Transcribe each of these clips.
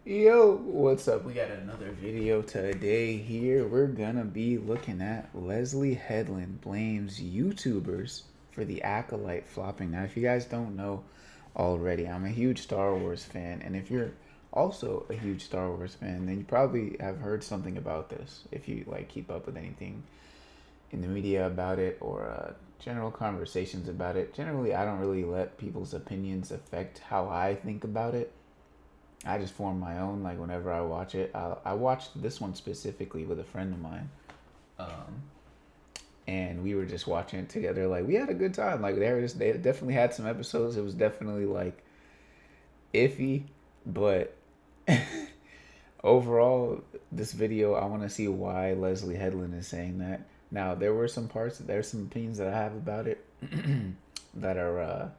Yo, what's up? We got another video today here. We're gonna be looking at Leslye Headland blames YouTubers for the Acolyte flopping. Now, if you guys don't know already, I'm a huge Star Wars fan, and if you're also a huge Star Wars fan, then you probably have heard something about this if you like keep up with anything in the media about it or general conversations about it. Generally, I don't really let people's opinions affect how I think about it. I just form my own. Like whenever I watch it, I watched this one specifically with a friend of mine, um, and we were just watching it together. Like we had a good time. Like they definitely had some episodes. It was definitely like iffy, but overall, this video I want to see why Leslye Headland is saying that. Now there were some parts. There's some opinions that I have about it that are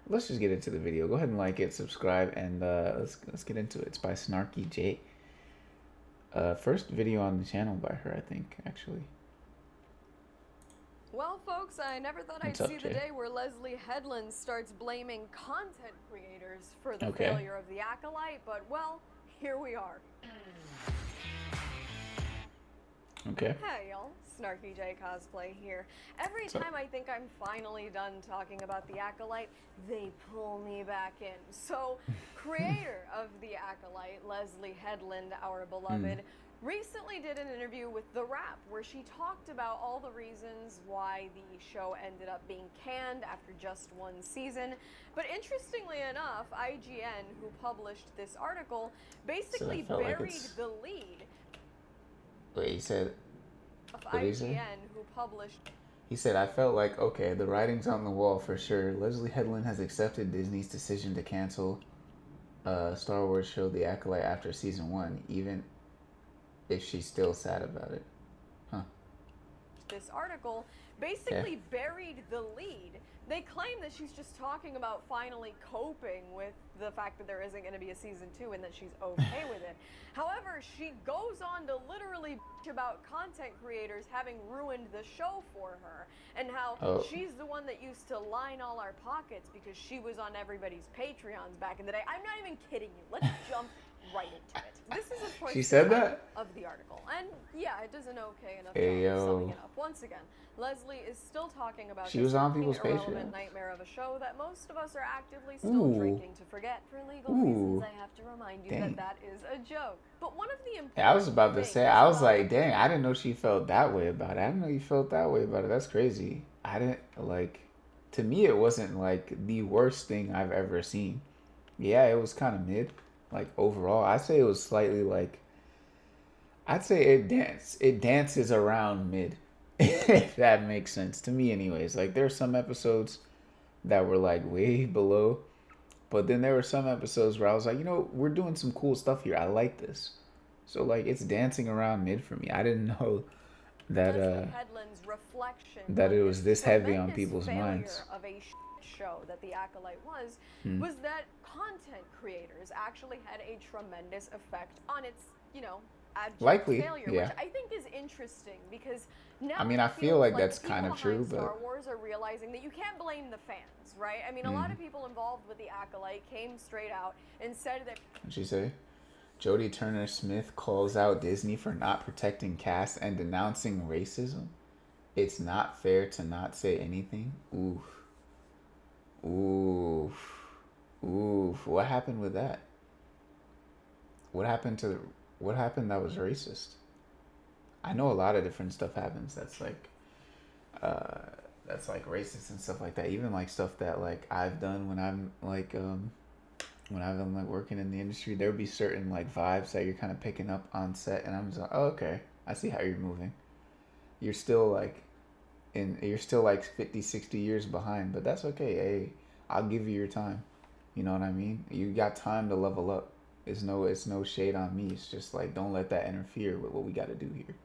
let's just get into the video. Go ahead and like it, subscribe, and let's get into it. It's by Snarky J. First video on the channel by her, I think, actually. Well, folks, I never thought I'd What's up, see the Jay? day where Leslye Headland starts blaming content creators for the Okay. failure of the Acolyte, but, well, here we are. Okay. Hey, y'all. Snarky J Cosplay here. Every time I think I'm finally done talking about the Acolyte, they pull me back in. So, creator of the Acolyte, Leslye Headland, our beloved, recently did an interview with The Wrap where she talked about all the reasons why the show ended up being canned after just one season. But interestingly enough, IGN, who published this article, basically buried the lead Wait, he said. of What did he say? IGN, who published. He said, I felt like, okay, the writing's on the wall for sure. Leslye Headland has accepted Disney's decision to cancel Star Wars show The Acolyte after season one, even if she's still sad about it. Huh. This article Okay. basically buried the lead. They claim that she's just talking about finally coping with the fact that there isn't going to be a season 2 and that she's okay with it. However, she goes on to literally bitch about content creators having ruined the show for her and how she's the one that used to line all our pockets because she was on everybody's Patreons back in the day. I'm not even kidding you. Let's jump right into it. This is a She choice said that? of the article. And yeah, it does an okay enough Hey, job of summing yo. it up. Once again, Leslye is still talking about She this was on fucking people's irrelevant Patreons. nightmare of a show that most of us are actively still Ooh. drinking to forget. For legal Ooh. reasons, I have to remind you Dang. that is a joke. But one of the Yeah, I was important about to things say, I was about like, dang, I didn't know she felt that way about it. I didn't know you felt that way about it. That's crazy. I didn't, like, to me, it wasn't, like, the worst thing I've ever seen. Yeah, it was kind of mid, like, overall. I'd say it was slightly, like, I'd say it dances around mid, if that makes sense. To me, anyways. Like, there's some episodes that were, like, way below. But then there were some episodes where I was like, you know, we're doing some cool stuff here. I like this. So like it's dancing around mid for me. I didn't know that Leslye Headland's reflection that on it this was this heavy on tremendous people's minds. failure of a show that the Acolyte was that content creators actually had a tremendous effect on its, abject Likely, failure, which yeah. I think is interesting because now I mean, it I feel feels like like that's the people kind of behind true, Star but Wars are realizing that you can't blame the fans, right? I mean, a lot of people involved with the Acolyte came straight out and said that. what'd she say? Jodie Turner Smith calls out Disney for not protecting cast and denouncing racism. It's not fair to not say anything. Oof. Oof. Oof. What happened with that? What happened to what happened that was racist? I know a lot of different stuff happens uh that's like racist and stuff like that. Even like stuff that like I've done when I'm like when I've been like working in the industry, there would be certain like vibes that you're kind of picking up on set, and I'm just like, oh, okay, I see how you're moving. You're still like you're still like 50, 60 years behind, but that's okay. Hey, I'll give you your time. You know what I mean? You got time to level up. It's no shade on me. It's just like don't let that interfere with what we got to do here.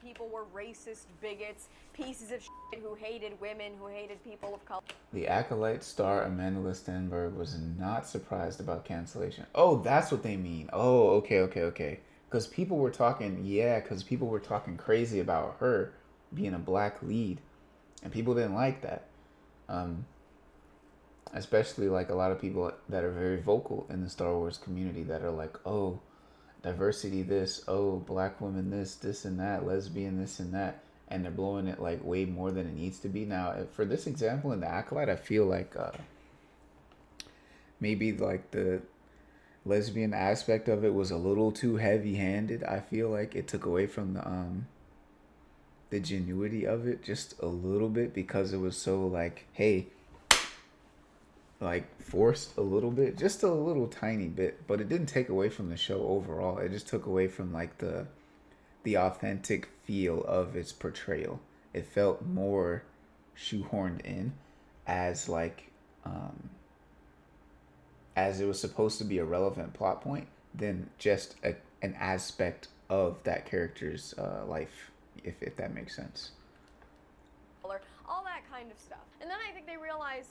People were racist bigots, pieces of shit who hated women, who hated people of color. The Acolyte star Amanda Stenberg was not surprised about cancellation. Oh, that's what they mean. Oh, okay, okay, okay. Because people were talking, yeah, because people were talking crazy about her being a black lead, and people didn't like that. Um, especially like a lot of people that are very vocal in the Star Wars community that are like, oh, diversity this, oh, black women this and that, lesbian this and that, and they're blowing it like way more than it needs to be. Now, for this example in the Acolyte, I feel like maybe like the lesbian aspect of it was a little too heavy-handed. I feel like it took away from the genuity of it just a little bit because it was so like, hey, like forced a little bit, just a little tiny bit, but it didn't take away from the show overall. It just took away from like the authentic feel of its portrayal. It felt more shoehorned in as like as it was supposed to be a relevant plot point than just an aspect of that character's life, if that makes sense. All that kind of stuff. And then I think they realized,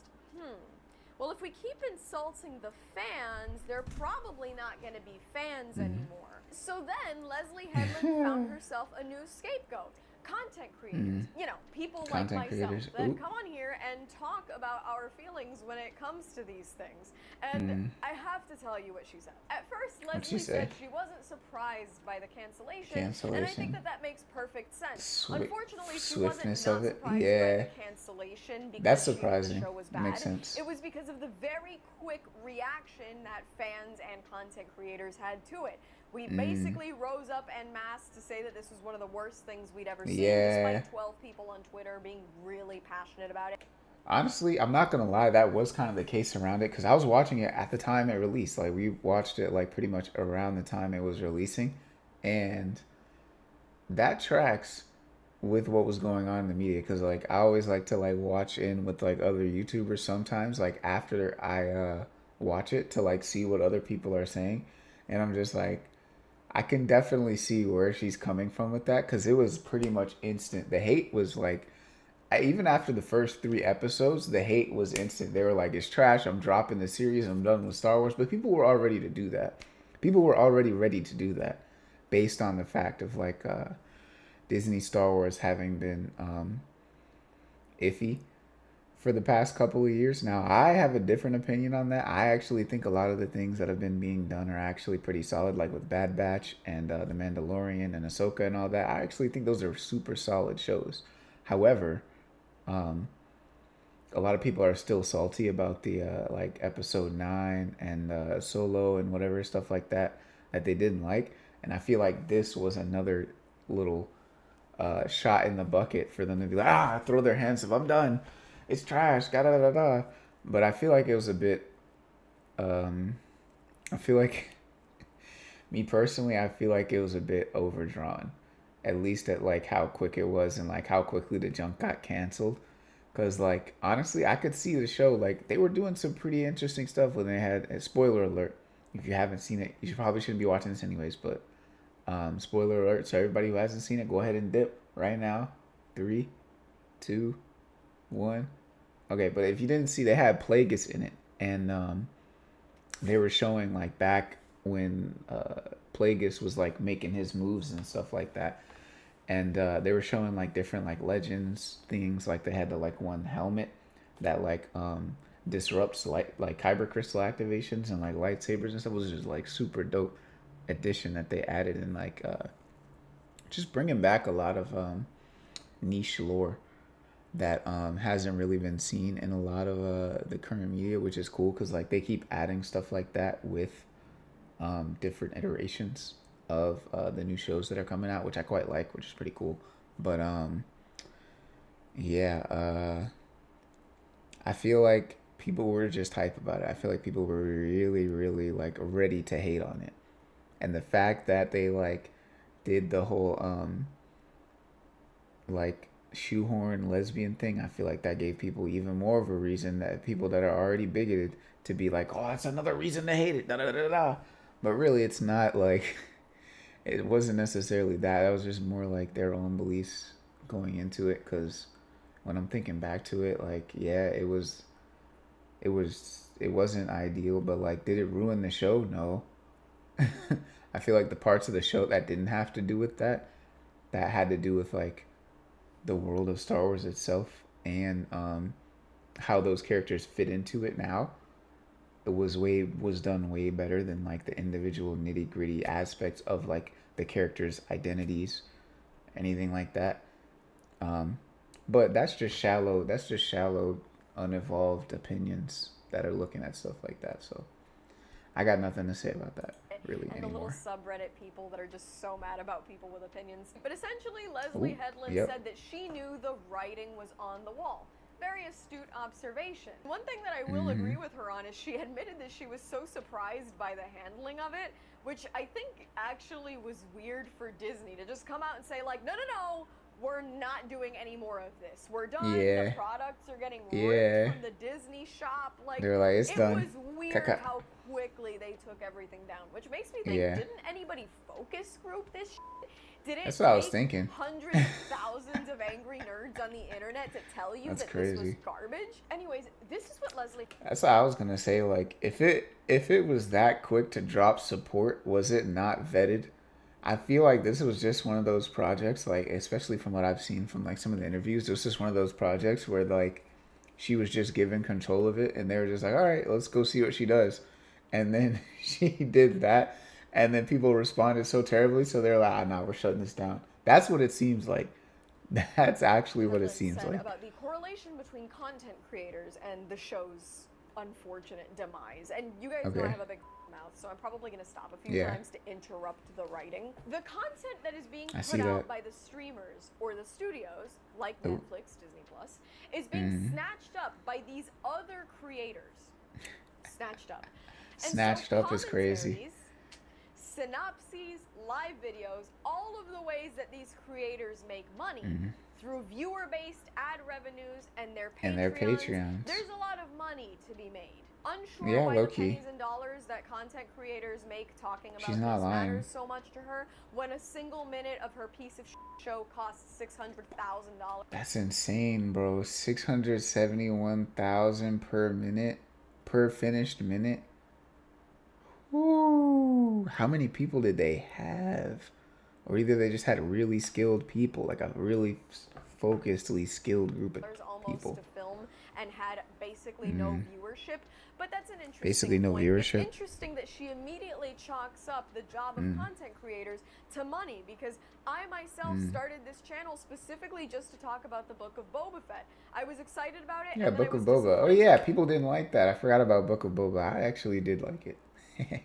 well, if we keep insulting the fans, they're probably not going to be fans anymore. So then Leslye Headland found herself a new scapegoat. Content creators, you know, people like myself that come on here and talk about our feelings when it comes to these things. And I have to tell you what she said. At first, Leslye said she wasn't surprised by the cancellation. And I think that makes perfect sense. Unfortunately, she wasn't not surprised by the cancellation because she knew the show was bad. Makes sense. It was because of the very quick reaction that fans and content creators had to it. We basically rose up en masse to say that this was one of the worst things we'd ever seen, despite 12 people on Twitter being really passionate about it. Honestly, I'm not gonna lie, that was kind of the case around it because I was watching it at the time it released. Like we watched it like pretty much around the time it was releasing, and that tracks with what was going on in the media because like I always like to like watch in with like other YouTubers sometimes like after I watch it to like see what other people are saying, and I'm just like, I can definitely see where she's coming from with that because it was pretty much instant. The hate was like, even after the first 3 episodes, the hate was instant. They were like, it's trash. I'm dropping the series. I'm done with Star Wars. But people were all ready to do that. People were already ready to do that based on the fact of like Disney Star Wars having been iffy for the past couple of years. Now, I have a different opinion on that. I actually think a lot of the things that have been being done are actually pretty solid, like with Bad Batch and The Mandalorian and Ahsoka and all that. I actually think those are super solid shows. However, a lot of people are still salty about the like episode 9 and Solo and whatever stuff like that they didn't like. And I feel like this was another little shot in the bucket for them to be like, throw their hands up, I'm done. It's trash, da da da da. But I feel like it was a bit. I feel like, me personally, I feel like it was a bit overdrawn, at least at like how quick it was and like how quickly the junk got canceled. Cause like honestly, I could see the show like they were doing some pretty interesting stuff when they had a spoiler alert. If you haven't seen it, you probably shouldn't be watching this anyways. But spoiler alert, so everybody who hasn't seen it, go ahead and dip right now. 3, 2, 1. Okay, but if you didn't see, they had Plagueis in it, and they were showing like back when Plagueis was like making his moves and stuff like that, and they were showing like different like legends things. Like they had the like one helmet that like disrupts like kyber crystal activations and like lightsabers and stuff. It was just like super dope addition that they added, and like just bringing back a lot of niche lore that hasn't really been seen in a lot of the current media, which is cool because like they keep adding stuff like that with different iterations of the new shows that are coming out, which I quite like, which is pretty cool. But yeah, I feel like people were just hype about it. I feel like people were really, really like ready to hate on it, and the fact that they like did the whole like shoehorn lesbian thing, I feel like that gave people even more of a reason, that people that are already bigoted, to be like, oh, that's another reason to hate it, da da da da. But really, it's not like it wasn't necessarily that. That was just more like their own beliefs going into it. Because when I'm thinking back to it, like, yeah, it wasn't ideal, but like, did it ruin the show? No. I feel like the parts of the show that didn't have to do with that had to do with like the world of Star Wars itself, and how those characters fit into it now, it was done way better than like the individual nitty gritty aspects of like the characters' identities, anything like that. Um, but that's just shallow. That's just shallow, unevolved opinions that are looking at stuff like that. So I got nothing to say about that really and the little anymore. subreddit people that are just so mad about people with opinions. But essentially, Leslye Ooh, Headland yep. said that she knew the writing was on the wall. Very astute observation. One thing that I will agree with her on is she admitted that she was so surprised by the handling of it, which I think actually was weird for Disney to just come out and say, like, no, no, no, we're not doing any more of this. We're done. The Yeah. products are getting ripped Yeah. from the Disney shop. Like, They're like, it's it done. was weird Kaka. how quickly they took everything down, which makes me think, Yeah. didn't anybody focus group this shit? Did it That's what I was take thinking. hundreds of thousands of angry nerds on the internet to tell you That's that this was crazy. garbage? Anyways, this is what Leslye... That's what I was gonna say. Like, if it was that quick to drop support, was it not vetted? I feel like this was just one of those projects, like especially from what I've seen from like some of the interviews, this is one of those projects where like she was just given control of it, and they were just like, all right, let's go see what she does, and then she did that, and then people responded so terribly, so they're like, ah, nah, we're shutting this down. That's what it seems like. That's actually what it Headland seems said like. about the correlation between content creators and the show's unfortunate demise. And you guys know I Okay. have a big mouth, so I'm probably going to stop a few Yeah. times to interrupt the writing. The content that is being I see put out that. by the streamers or the studios, like Oh. Netflix, Disney Plus, is being snatched up by these other creators. Snatched up. And Snatched so up is crazy. commentaries, synopses, live videos, all of the ways that these creators make money through viewer-based ad revenues and their Patreons. And their Patreons. There's a lot of money to be made. Unsure Yeah, why the low-key. pennies and dollars that content creators make talking about She's this not lying. matters so much to her when a single minute of her piece of show costs $600,000. That's insane, bro. 671,000 per minute, per finished minute. Ooh, how many people did they have? Or either they just had really skilled people, like a really focusedly skilled group of Almost people. to film and had basically no viewership. But that's an interesting Basically no point. viewership. It's interesting that she immediately chalks up the job of content creators to money, because I myself started this channel specifically just to talk about the Book of Boba Fett. I was excited about it. Yeah, and then Book I of was Boba. Oh disappointed. yeah, people didn't like that. I forgot about Book of Boba. I actually did like it.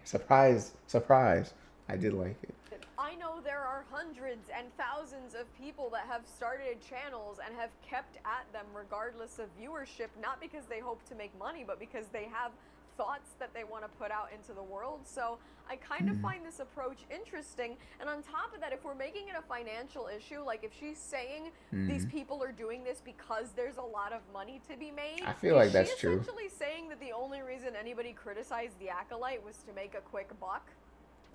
Surprise, surprise. I did like it. I know there are hundreds and thousands of people that have started channels and have kept at them regardless of viewership, not because they hope to make money, but because they have thoughts that they want to put out into the world. So I kind of find this approach interesting. And on top of that, if we're making it a financial issue, like if she's saying these people are doing this because there's a lot of money to be made, I feel like that's is she true. essentially saying that the only reason anybody criticized the Acolyte was to make a quick buck?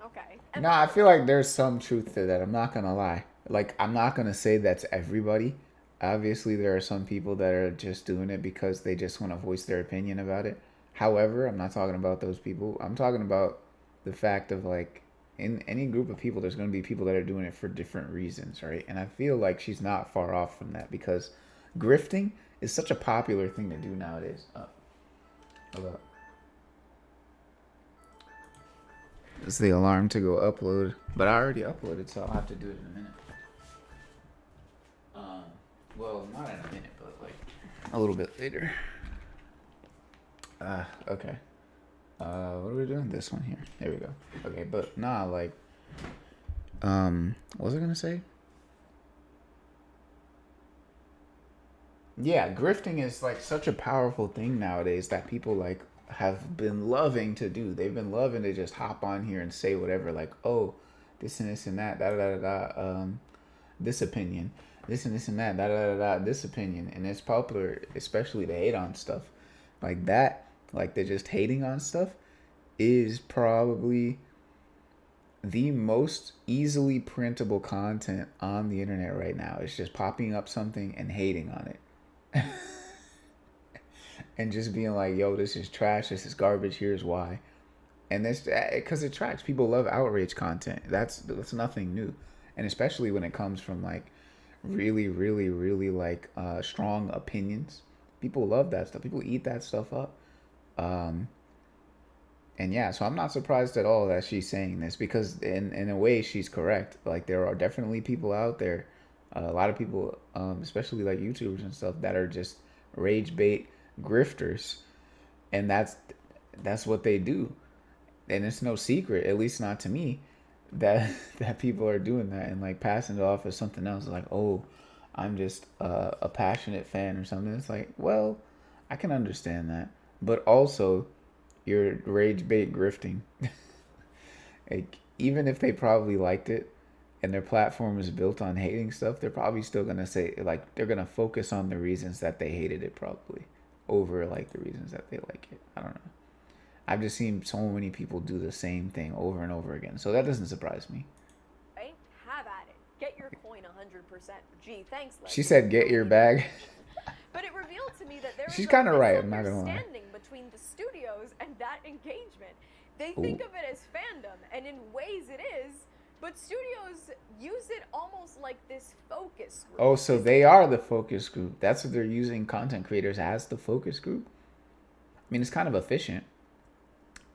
Okay. No, I feel like there's some truth to that. I'm not gonna lie. Like, I'm not gonna say that's everybody. Obviously, there are some people that are just doing it because they just want to voice their opinion about it. However, I'm not talking about those people. I'm talking about the fact of like, in any group of people, there's gonna be people that are doing it for different reasons, right? And I feel like she's not far off from that because grifting is such a popular thing to do nowadays. Hold up. It's the alarm to go upload, but I already uploaded, so I'll have to do it in a minute. Well, not in a minute, but like a little bit later. Okay. What are we doing? This one here. There we go. Okay, but nah, like, what was I gonna say? Yeah, grifting is like such a powerful thing nowadays that people like have been loving to do. They've been loving to just hop on here and say whatever, like, oh, this and this and that, da da da da, this opinion, this and this and that, da da da da, this opinion, and it's popular, especially to hate on stuff like that. Like they're just hating on stuff is probably the most easily printable content on the internet right now. It's just popping up something and hating on it. And just being like, yo, this is trash, this is garbage, here's why. And this, because it tracks. People love outrage content. That's nothing new. And especially when it comes from like really, really, really like strong opinions. People love that stuff. People eat that stuff up. Um, and yeah, so I'm not surprised at all that she's saying this because in a way she's correct. Like there are definitely people out there, a lot of people, especially like YouTubers and stuff, that are just rage bait grifters, and that's what they do. And it's no secret, at least not to me, that that people are doing that and like passing it off as something else. Like, oh, I'm just a passionate fan or something. It's like, well, I can understand that, but also you're rage bait grifting. Like, even if they probably liked it and their platform is built on hating stuff, they're probably still gonna say like they're gonna focus on the reasons that they hated it probably over like the reasons that they like it. I don't know. I've just seen so many people do the same thing over and over again, so that doesn't surprise me. Right? Have at it. Get your coin 100%. Gee, thanks, She Leslye, said, for "Get your bringing the bag." attention. But it revealed to me that there is She's a kind of right. I'm not gonna lie. misunderstanding between the studios and that engagement. They Ooh. think of it as fandom, and in ways it is, but studios use it almost like this focus group. Oh, so they are the focus group. That's what they're using content creators as the focus group. I mean, it's kind of efficient.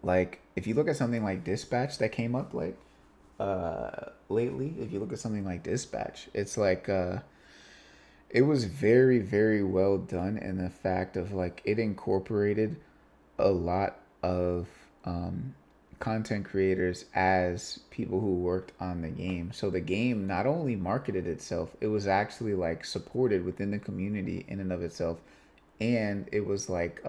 Like if you look at something like Dispatch that came up like lately, if you look at something like Dispatch, it's like it was very very well done in the fact of like it incorporated a lot of content creators as people who worked on the game. So the game not only marketed itself, it was actually like supported within the community in and of itself, and it was like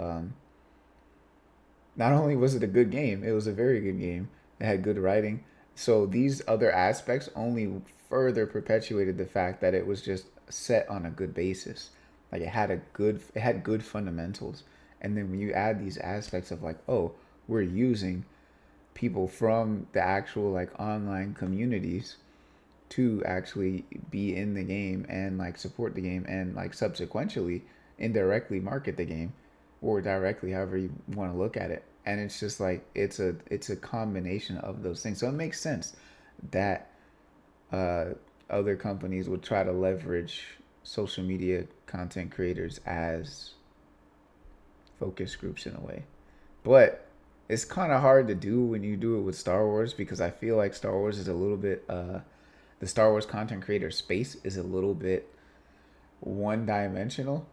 not only was it a good game, it was a very good game. It had good writing. So these other aspects only further perpetuated the fact that it was just set on a good basis. Like it had good fundamentals. And then when you add these aspects of like, oh, we're using people from the actual like online communities to actually be in the game and like support the game and like subsequently indirectly market the game or directly, however you want to look at it. And it's just like it's a combination of those things. So it makes sense that uh, other companies would try to leverage social media content creators as focus groups in a way. But it's kind of hard to do when you do it with Star Wars because I feel like Star Wars is a little bit the Star Wars content creator space is a little bit one dimensional.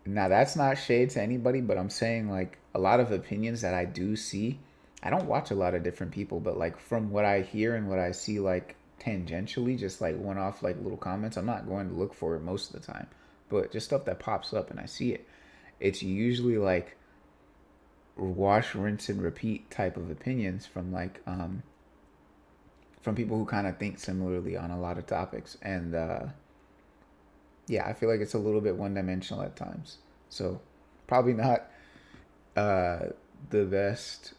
Now that's not shade to anybody, but I'm saying like a lot of opinions that I do see. I don't watch a lot of different people, but like from what I hear and what I see like tangentially, just like one off like little comments, I'm not going to look for it most of the time. But just stuff that pops up and I see it. It's usually like wash, rinse, and repeat type of opinions from people who kind of think similarly on a lot of topics. And yeah, I feel like it's a little bit one dimensional at times. So probably not uh, the best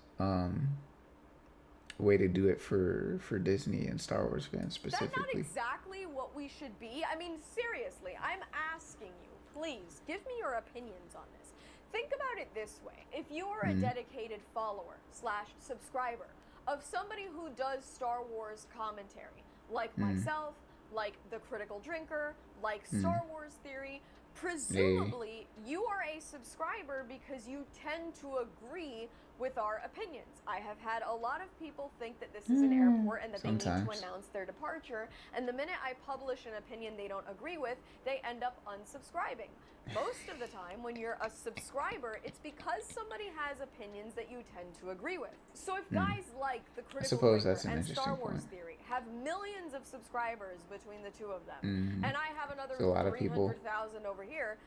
way to do it for Disney and Star Wars fans That's not specifically. exactly what we should be. I mean, seriously, I'm asking you, please, give me your opinions on this. Think about it this way. If you're a dedicated follower slash subscriber of somebody who does Star Wars commentary, like myself, like The Critical Drinker, like Star Wars Theory, presumably you are a subscriber because you tend to agree with our opinions. I have had a lot of people think that this is an airport and that they need to announce their departure, and the minute I publish an opinion they don't agree with, they end up unsubscribing. Most of the time, when you're a subscriber, it's because somebody has opinions that you tend to agree with. So if guys like The Critical suppose Drinker that's an and interesting Star Wars point. Theory have millions of subscribers between the two of them, and I have another So a lot of people 300,000 over here,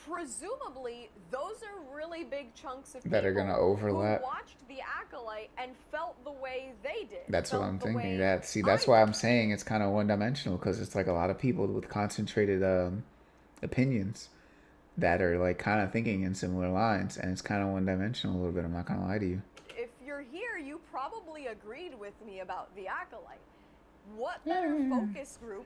presumably those are really big chunks of that are people gonna overlap. who watched The Acolyte and felt the way they did. That's what felt I'm the thinking. way That's I why did. I'm saying it's kind of one dimensional because it's like a lot of people with concentrated opinions that are like kind of thinking in similar lines, and it's kind of one dimensional a little bit. I'm not gonna lie to you. If you're here, you probably agreed with me about The Acolyte. What better focus group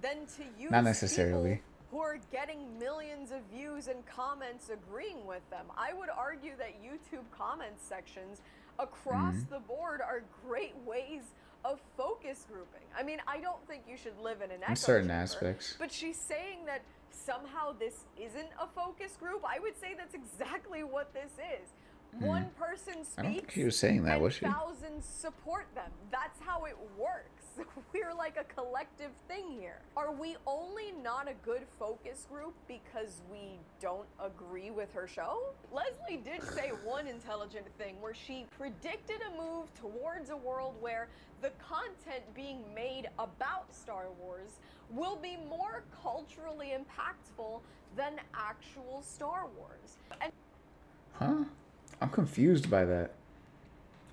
than to use Not necessarily. people who are getting millions of views and comments agreeing with them? I would argue that YouTube comment sections across the board are great ways of focus focus grouping. I mean, I don't think you should live in an echo In certain chamber, aspects. but she's saying that somehow this isn't a focus group. I would say that's exactly what this is. One person speaks, I don't think she was saying that, and was she? thousands support them. That's how it works. We're like a collective thing here. Are we only not a good focus group because we don't agree with her show? Leslye did say one intelligent thing where she predicted a move towards a world where the content being made about Star Wars will be more culturally impactful than actual Star Wars. And Huh? I'm confused by that.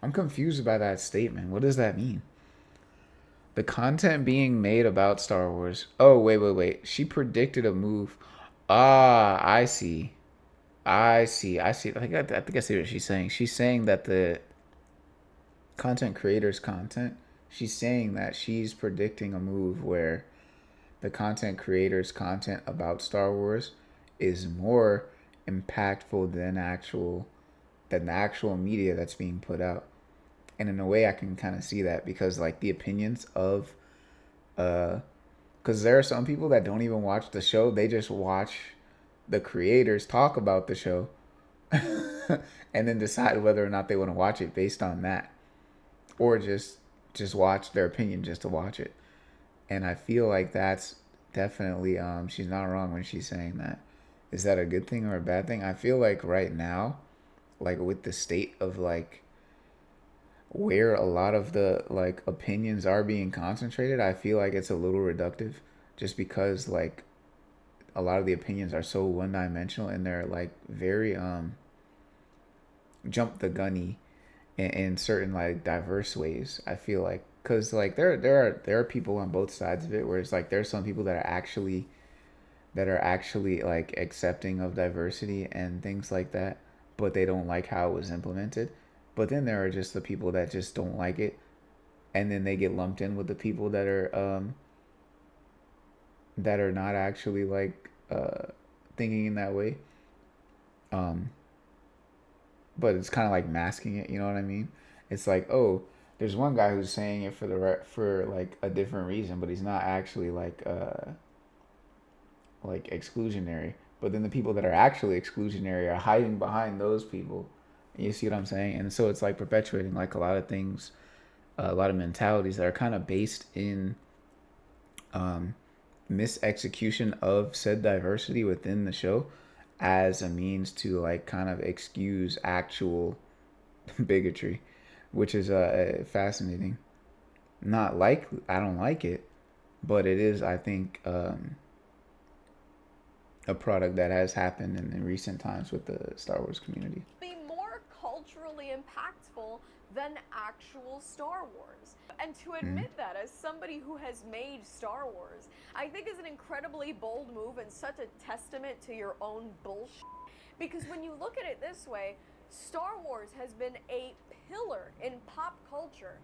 I'm confused by that statement. What does that mean? The content being made about Star Wars. Oh, wait. She predicted a move. Ah, I see. I see. I think I see what she's saying. She's saying that the content creators' content, she's saying that she's predicting a move where the content creators' content about Star Wars is more impactful than the actual media that's being put out. And in a way I can kind of see that because like the opinions of because there are some people that don't even watch the show, they just watch the creators talk about the show and then decide whether or not they want to watch it based on that, or just watch their opinion just to watch it. And I feel like that's definitely she's not wrong when she's saying that. Is that a good thing or a bad thing? I feel like right now, like with the state of like where a lot of the like opinions are being concentrated, I feel like it's a little reductive just because like a lot of the opinions are so one dimensional and they're like very jump the gunny in certain like diverse ways. I feel like because like there are people on both sides of it where it's like there's some people that are actually like accepting of diversity and things like that, but they don't like how it was implemented. But then there are just the people that just don't like it, and then they get lumped in with the people that are not actually like thinking in that way. Um, but it's kind of like masking it. You know what I mean? It's like, oh, there's one guy who's saying it for like a different reason, but he's not actually like exclusionary. But then the people that are actually exclusionary are hiding behind those people. You see what I'm saying? And so it's like perpetuating like a lot of things, a lot of mentalities that are kind of based in um, misexecution of said diversity within the show as a means to like kind of excuse actual bigotry, which is fascinating. Not like I don't like it, but it is I think a product that has happened in recent times with the Star Wars community. be more culturally impactful than actual Star Wars. And to admit that as somebody who has made Star Wars, I think is an incredibly bold move and such a testament to your own bullshit. Because when you look at it this way, Star Wars has been a pillar in pop culture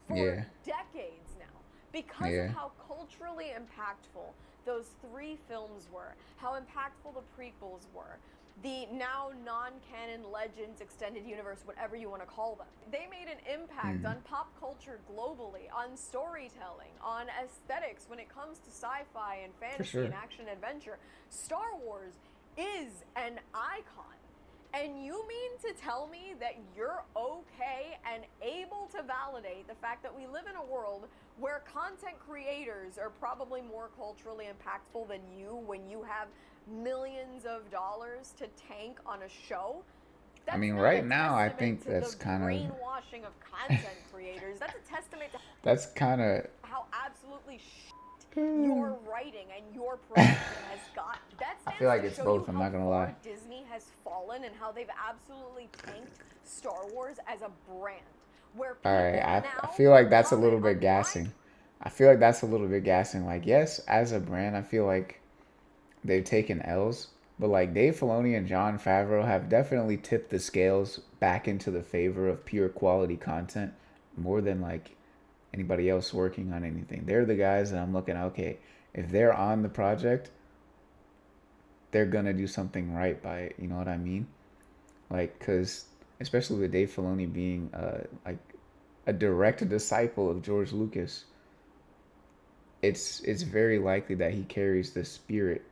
for Yeah. decades now because Yeah. of how culturally impactful those three films were, how impactful the prequels were, the now non-canon Legends extended universe, whatever you want to call them. They made an impact on pop culture globally, on storytelling, on aesthetics when it comes to sci-fi and fantasy sure. and action adventure. Star Wars is an icon. And you mean to tell me that you're okay and able to validate the fact that we live in a world where content creators are probably more culturally impactful than you when you have millions of dollars to tank on a show? That's I mean, not right a now, I testament think to that's the kind of brainwashing of content creators. That's a testament to that's kind of how absolutely your writing and your production has got. That I stands feel like to it's show both. you I'm how not gonna far lie. Disney has fallen and how they've absolutely tanked Star Wars as a brand. Where All people right, I now feel like that's a comment little bit on my gassing. I feel like that's a little bit gassing. Like, yes, as a brand, I feel like they've taken L's, but like Dave Filoni and Jon Favreau have definitely tipped the scales back into the favor of pure quality content more than like anybody else working on anything. They're the guys that I'm looking at, okay, if they're on the project, they're gonna do something right by it. You know what I mean? Like, cause especially with Dave Filoni being like a direct disciple of George Lucas. it's very likely that he carries the spirit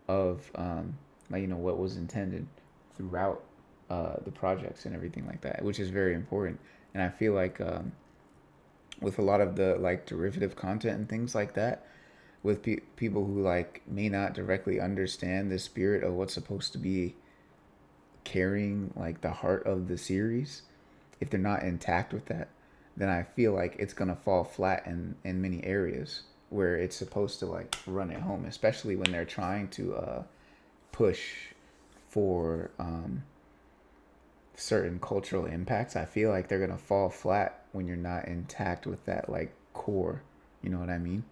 of like what was intended throughout the projects and everything like that, which is very important. And I feel like with a lot of the like derivative content and things like that, with people who like may not directly understand the spirit of what's supposed to be carrying like the heart of the series, if they're not intact with that, then I feel like it's gonna fall flat in many areas where it's supposed to like run it home, especially when they're trying to push for certain cultural impacts. I feel like they're gonna fall flat when you're not intact with that like core. You know what I mean?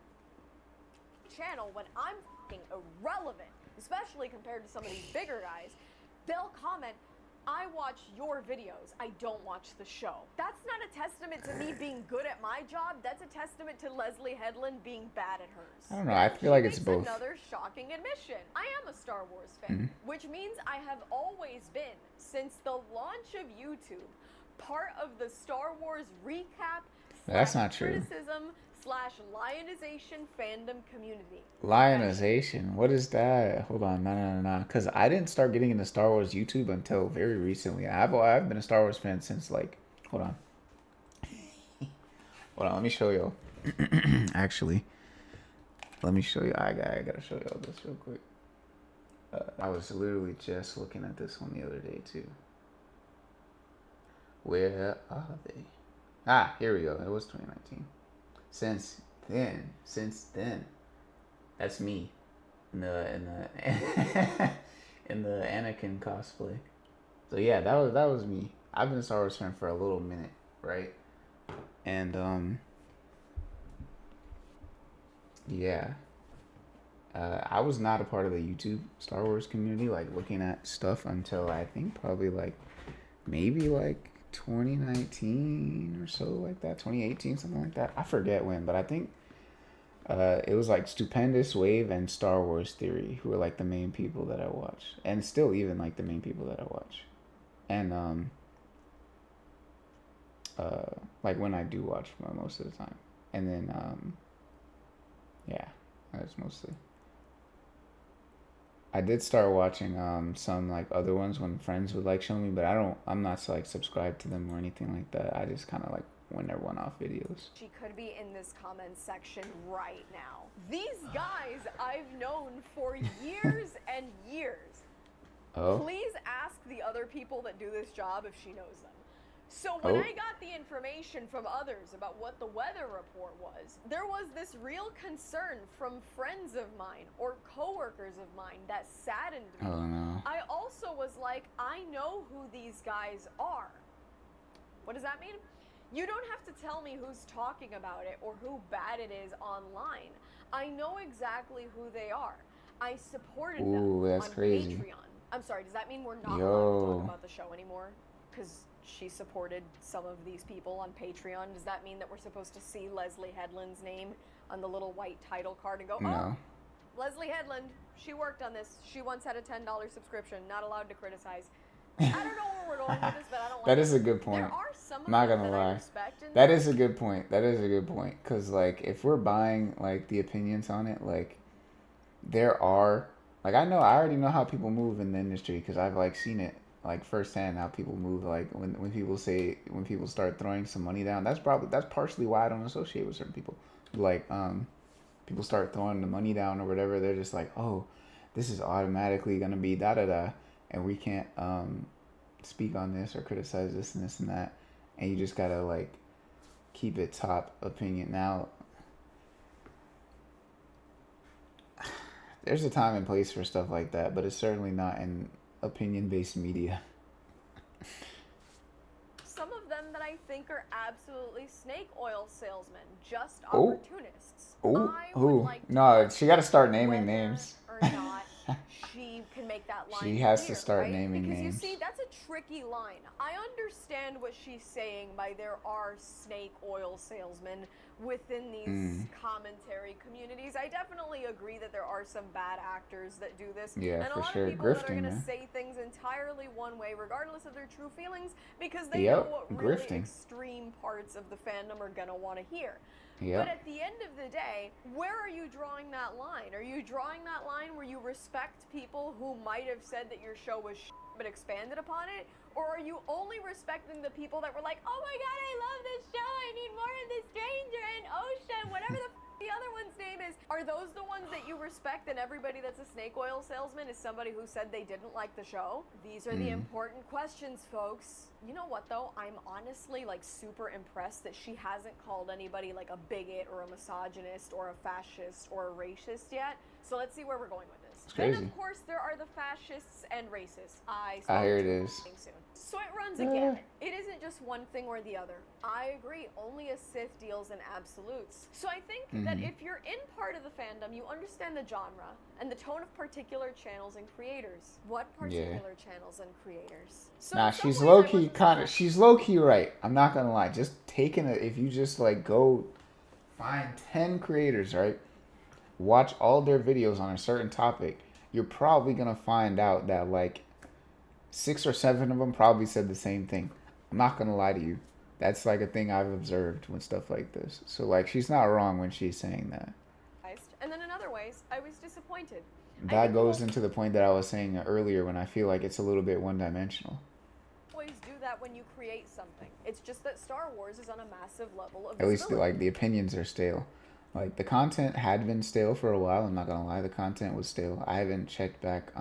Channel when I'm fucking irrelevant, especially compared to some of these bigger guys, they'll comment, I watch your videos, I don't watch the show. That's not a testament to me being good at my job, that's a testament to Leslye Headland being bad at hers. I don't know, I feel like it's both. Another shocking admission. I am a Star Wars fan, which means I have always been, since the launch of YouTube, part of the Star Wars recap That's not true. criticism / lionization fandom community. Lionization? What is that? Hold on, no. Because I didn't start getting into Star Wars YouTube until very recently. I've been a Star Wars fan since like, hold on, let me show y'all. Actually, let me show you. I gotta show y'all this real quick. I was literally just looking at this one the other day too. Where are they? Ah, here we go. It was 2019. Since then, that's me in the in the Anakin cosplay. So yeah, that was me. I've been a Star Wars fan for a little minute, right? And yeah, I was not a part of the YouTube Star Wars community, like looking at stuff until I think probably like maybe like 2019 or so, like that, 2018, something like that. I forget when, but I think it was like Stupendous Wave and Star Wars Theory who were like the main people that I watch, and still even like the main people that I watch. And like when I do watch most of the time, and then yeah, that's mostly. I did start watching some like other ones when friends would like show me, but I'm not like subscribed to them or anything like that. I just kind of like when they're one-off videos. She could be in this comment section right now. These guys I've known for years and years. Oh. Please ask the other people that do this job if she knows them. So when I got the information from others about what the weather report was, there was this real concern from friends of mine or coworkers of mine that saddened me. Oh no. I also was like, I know who these guys are. What does that mean? You don't have to tell me who's talking about it or who bad it is online. I know exactly who they are. I supported them on crazy. Patreon. I'm sorry, does that mean we're not allowed to talk about the show anymore? Because she supported some of these people on Patreon. Does that mean that we're supposed to see Leslye Headland's name on the little white title card and go, no. Oh, Leslye Headland, she worked on this. She once had a $10 subscription. Not allowed to criticize. I don't know where we're going with this, but I don't like That is a good point. There are some I'm not gonna lie. That is a good point. Because like if we're buying like the opinions on it, like there are like I already know how people move in the industry because I've like seen it like firsthand how people move. Like when people start throwing some money down, that's partially why I don't associate with certain people. Like people start throwing the money down or whatever, they're just like, oh, this is automatically gonna be da da da, and we can't speak on this or criticize this and this and that, and you just gotta like keep it top opinion. Now there's a time and place for stuff like that, but it's certainly not in opinion-based media. Some of them that I think are absolutely snake oil salesmen, just opportunists. No, she got to start naming names. Or not, she can make that line She has clear, to start right? naming because names. You see, that's a tricky line. I understand what she's saying by there are snake oil salesmen within these commentary communities. I definitely agree that there are some bad actors that do this. Yeah, and a for lot sure. of people that are going to say things entirely one way, regardless of their true feelings, because they know what really extreme parts of the fandom are going to want to hear. Yep. But at the end of the day, where are you drawing that line? Are you drawing that line where you respect people who might have said that your show was but expanded upon it? Or are you only respecting the people that were like, oh my god, I love this show, I need more of The Stranger and Ocean, whatever the other one's name is? Are those the ones that you respect, and everybody that's a snake oil salesman is somebody who said they didn't like the show? These are the important questions, folks. You know what though? I'm honestly like super impressed that she hasn't called anybody like a bigot or a misogynist or a fascist or a racist yet. So let's see where we're going with this. It's crazy. And of course there are the fascists and racists. Here it is. Soon. So it runs a gamut. It isn't just one thing or the other. I agree, only a Sith deals in absolutes. So I think that if you're in part of the fandom, you understand the genre and the tone of particular channels and creators. What particular channels and creators? So nah, she's low key she's low key right. I'm not gonna lie. Just taking it, if you just like go find 10 creators, right? Watch all their videos on a certain topic, you're probably gonna find out that like 6 or 7 of them probably said the same thing. I'm not gonna lie to you. That's like a thing I've observed with stuff like this. So like she's not wrong when she's saying that. And then in other ways, I was disappointed. That goes into the point that I was saying earlier when I feel like it's a little bit one-dimensional. Always do that when you create something. It's just that Star Wars is on a massive level of at least like the opinions are stale. Like the content had been stale for a while. I'm not gonna lie, the content was stale. I haven't checked back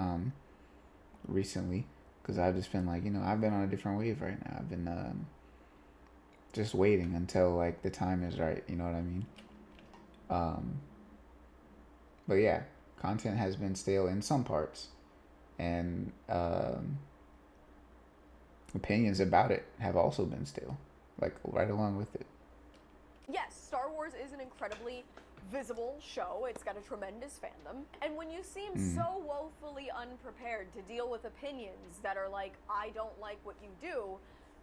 recently because I've just been like, I've been on a different wave right now. I've been just waiting until like the time is right. You know what I mean? But yeah, content has been stale in some parts, and opinions about it have also been stale, like right along with it. Yes, Star Wars is an incredibly visible show. It's got a tremendous fandom. And when you seem so woefully unprepared to deal with opinions that are like, I don't like what you do,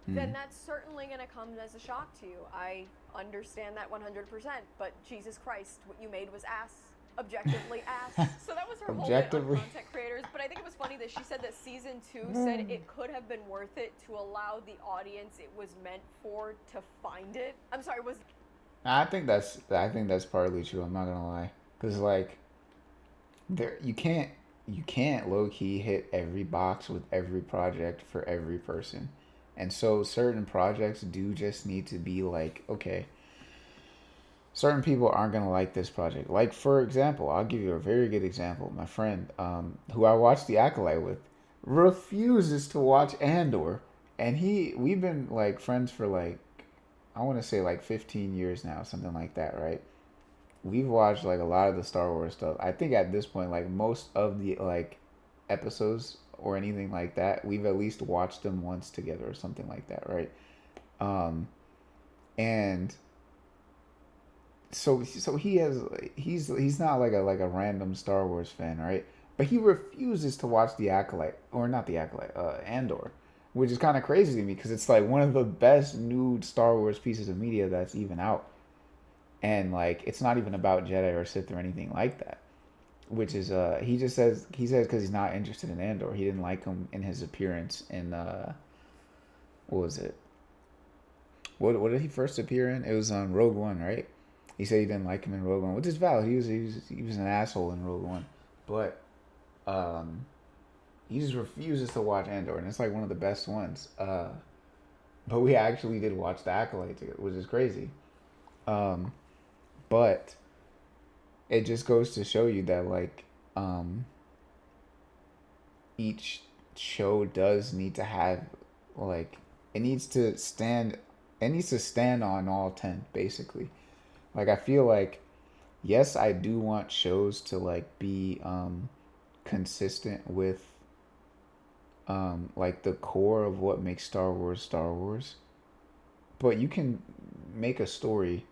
then that's certainly going to come as a shock to you. I understand that 100%, but Jesus Christ, what you made was ass. Objectively ass. So that was her whole bit on content creators. But I think it was funny that she said that season 2 said it could have been worth it to allow the audience it was meant for to find it. I'm sorry, was... I think that's partly true. I'm not gonna lie, because like, you can't low key hit every box with every project for every person, and so certain projects do just need to be like, okay, certain people aren't gonna like this project. Like for example, I'll give you a very good example. My friend, who I watched the Acolyte with, refuses to watch Andor, and we've been like friends for like, I want to say like 15 years now, something like that, right? We've watched like a lot of the Star Wars stuff. I think at this point, like most of the like episodes or anything like that, we've at least watched them once together or something like that, right? And so he's not like a random Star Wars fan, right? But he refuses to watch the Acolyte, or not the Acolyte, Andor, which is kind of crazy to me because it's like one of the best new Star Wars pieces of media that's even out, and like it's not even about Jedi or Sith or anything like that. Which is he says because he's not interested in Andor. He didn't like him in his appearance in what was it? What did he first appear in? It was on Rogue One, right? He said he didn't like him in Rogue One, which is valid. He was an asshole in Rogue One, but he just refuses to watch Andor, and it's like one of the best ones. But we actually did watch the Acolyte together, which is crazy. But it just goes to show you that like each show does need to have like it needs to stand on all 10 basically. Like I feel like yes, I do want shows to like be consistent with like the core of what makes Star Wars, but you can make a story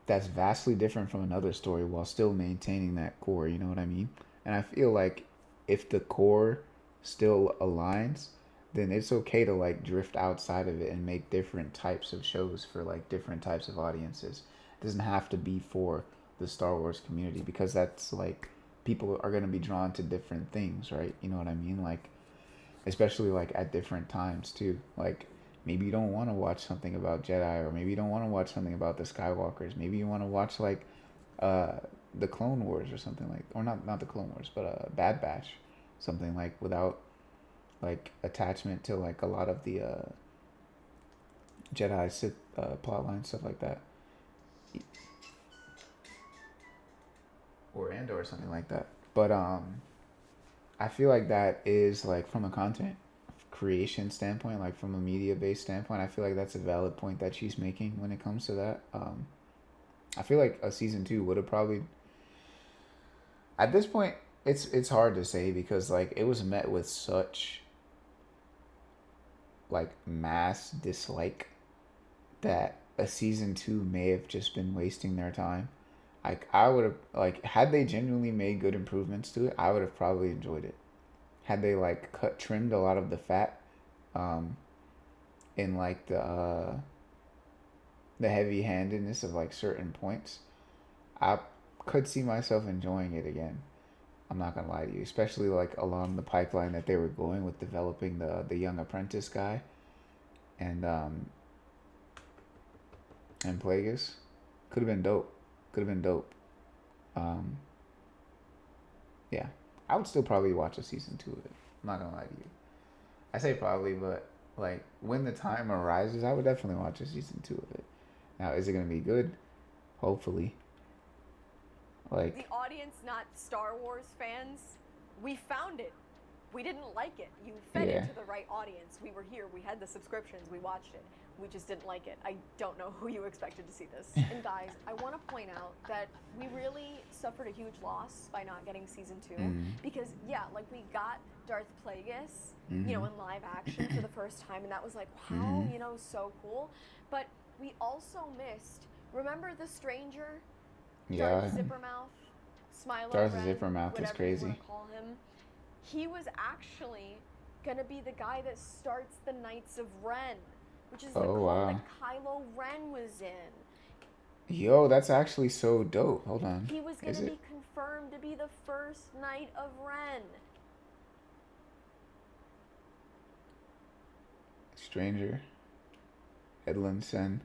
that's vastly different from another story while still maintaining that core, you know what I mean? And I feel like if the core still aligns, then it's okay to like drift outside of it and make different types of shows for like different types of audiences. It doesn't have to be for the Star Wars community, because that's like people are going to be drawn to different things, right? You know what I mean? Like especially like at different times too. Like maybe you don't want to watch something about Jedi, or maybe you don't want to watch something about the Skywalkers. Maybe you want to watch like uh the Clone Wars or something like, or not the Clone Wars, but Bad Batch, something like without like attachment to like a lot of the Jedi Sith plot lines, stuff like that, or Andor or something like that. But I feel like that is like from a content creation standpoint, like from a media based standpoint, I feel like that's a valid point that she's making when it comes to that. I feel like a season 2 would have probably, at this point, it's hard to say because like it was met with such like mass dislike that a season 2 may have just been wasting their time. Like I would have, like, had they genuinely made good improvements to it, I would have probably enjoyed it. Had they like trimmed a lot of the fat, um, in like the heavy handedness of like certain points, I could see myself enjoying it again. I'm not gonna lie to you, especially like along the pipeline that they were going with developing the young apprentice guy, and Plagueis. Could have been dope. Could have been dope. Um, yeah, I would still probably watch a season 2 of it. I'm not gonna lie to you. I say probably, but like when the time arises, I would definitely watch a season 2 of it. Now, is it gonna be good? Hopefully. The Like, audience, not Star Wars fans, we found it. We didn't like it. You fed yeah. it to the right audience. We were here. We had the subscriptions. We watched it. We just didn't like it. I don't know who you expected to see this. And guys, I want to point out that we really suffered a huge loss by not getting season 2 because yeah, like we got Darth Plagueis, you know, in live action for the first time, and that was like, wow, you know, so cool. But we also missed. Remember the stranger, Yeah. Darth Zippermouth, Smiler, Darth Ren, Zippermouth is whatever you crazy. want to call him. He was actually gonna be the guy that starts the Knights of Ren, which is the Oh, cult wow. that Kylo Ren was in. Yo, that's actually so dope. Hold on. He was Is gonna it? be confirmed to be the first Knight of Ren. Stranger. Headland Sen.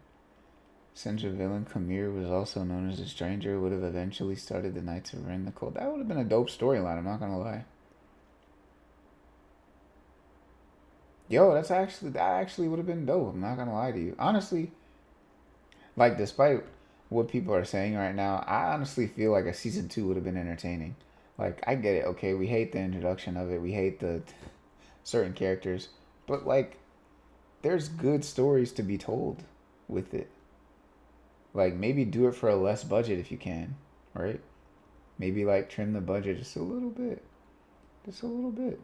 Sendra villain Kamir was also known as a stranger, would have eventually started the Knights of Ren the Cold. That would have been a dope storyline, I'm not gonna lie. Yo, that actually would have been dope, I'm not gonna lie to you. Honestly, like despite what people are saying right now, I honestly feel like a season 2 would have been entertaining. Like I get it, okay, we hate the introduction of it, we hate the certain characters, but like there's good stories to be told with it. Like maybe do it for a less budget if you can, right? Maybe like trim the budget just a little bit. Just a little bit.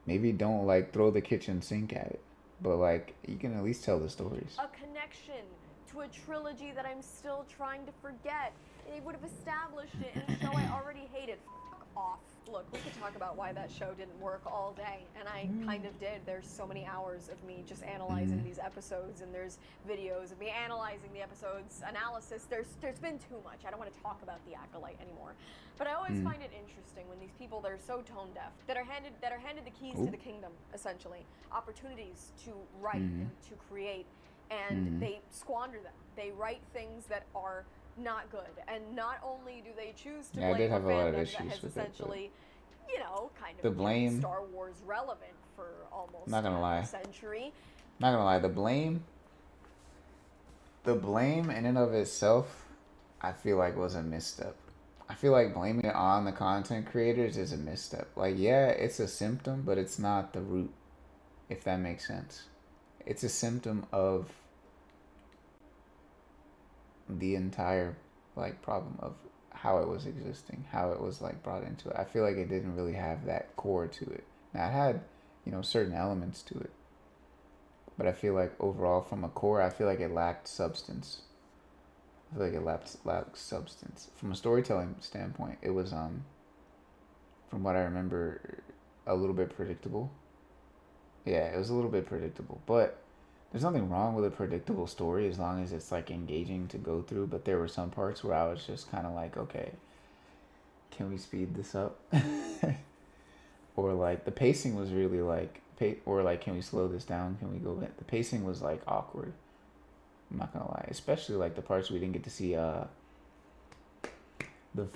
Maybe don't like throw the kitchen sink at it. But like you can at least tell the stories. A connection to a trilogy that I'm still trying to forget. They would have established it in a show I already hated. Fuck off. Look, we could talk about why that show didn't work all day, and I kind of did. There's so many hours of me just analyzing these episodes, and there's videos of me analyzing the episodes, analysis. There's been too much. I don't want to talk about the Acolyte anymore. But I always find it interesting when these people that are so tone deaf, that are handed the keys to the kingdom, essentially, opportunities to write and to create, and they squander them. They write things that are not good, and not only do they choose to Yeah, I did blame a have a lot of fandom that issues has with it, essentially, you know, kind of the kept blame. Star Wars relevant for almost Not gonna lie. a century. Not gonna lie, the blame in and of itself, I feel like was a misstep. I feel like blaming it on the content creators is a misstep. Like, yeah, it's a symptom, but it's not the root, if that makes sense. It's a symptom of the entire like problem of how it was existing, how it was like brought into it. I feel like it didn't really have that core to it. Now it had, you know, certain elements to it, but I feel like overall from a core, I feel like it lacked substance. I feel like it lacked substance. From a storytelling standpoint, it was from what I remember, a little bit predictable. Yeah, it was a little bit predictable, but there's nothing wrong with a predictable story as long as it's like engaging to go through. But there were some parts where I was just kind of like, okay, can we speed this up? Or like the pacing was really like or like, can we slow this down? Can we go back? The pacing was like awkward. I'm not gonna lie, especially like the parts we didn't get to see the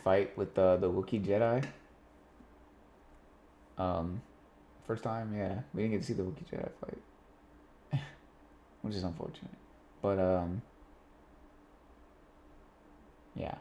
fight with the Wookiee Jedi. Um, First time, yeah, we didn't get to see the Wookiee Jedi fight, which is unfortunate. But yeah,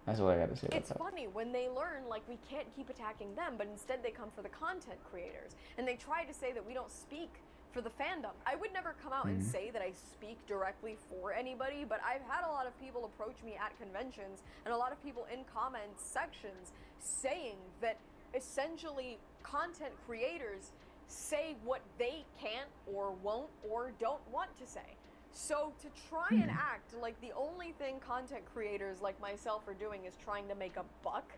that's what I got to say about It's that. funny when they learn, like, we can't keep attacking them, but instead they come for the content creators. And they try to say that we don't speak for the fandom. I would never come out and say that I speak directly for anybody, but I've had a lot of people approach me at conventions and a lot of people in comments sections saying that essentially content creators say what they can't or won't or don't want to say. So to try and act like the only thing content creators like myself are doing is trying to make a buck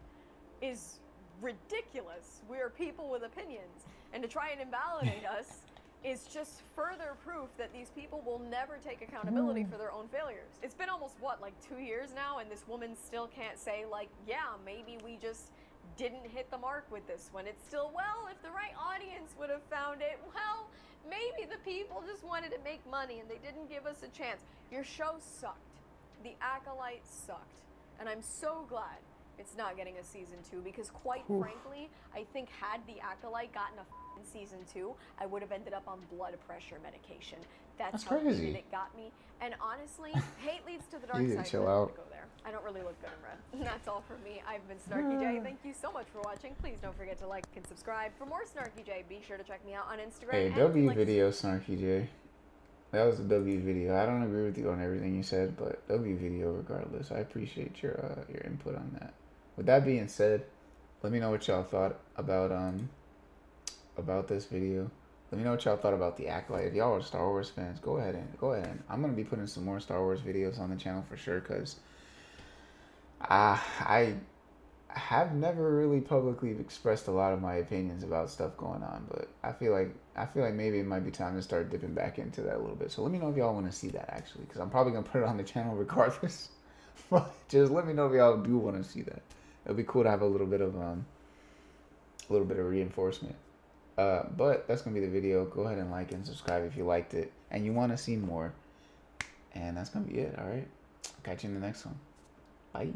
is ridiculous. We're people with opinions. And to try and invalidate us is just further proof that these people will never take accountability for their own failures. It's been almost, what, like 2 years now, and this woman still can't say, like, yeah, maybe we just didn't hit the mark with this one. It's still, well, if the right audience would have found it, well, maybe the people just wanted to make money and they didn't give us a chance. Your show sucked. The Acolyte sucked. And I'm so glad it's not getting a season 2 because, quite frankly, I think had the Acolyte gotten a season 2, I would have ended up on blood pressure medication. That's how crazy. heated it got me. And honestly, hate leads to the dark You need side. to chill I don't out. want to go there. I don't really look good in red. And that's all from me. I've been Snarky J. Thank you so much for watching. Please don't forget to like and subscribe. For more Snarky J, be sure to check me out on Instagram. Hey, and W video, Snarky J. That was a W video. I don't agree with you on everything you said, but W video regardless. I appreciate your input on that. With that being said, let me know what y'all thought about this video. Let me know what y'all thought about the Acolyte. If y'all are Star Wars fans, go ahead. I'm gonna be putting some more Star Wars videos on the channel for sure, cause I have never really publicly expressed a lot of my opinions about stuff going on, but I feel like maybe it might be time to start dipping back into that a little bit. So let me know if y'all want to see that actually, because I'm probably gonna put it on the channel regardless. But just let me know if y'all do want to see that. It'd be cool to have a little bit of reinforcement. But that's gonna be the video. Go ahead and like and subscribe if you liked it and you want to see more. And that's gonna be it. All right. Catch you in the next one. Bye.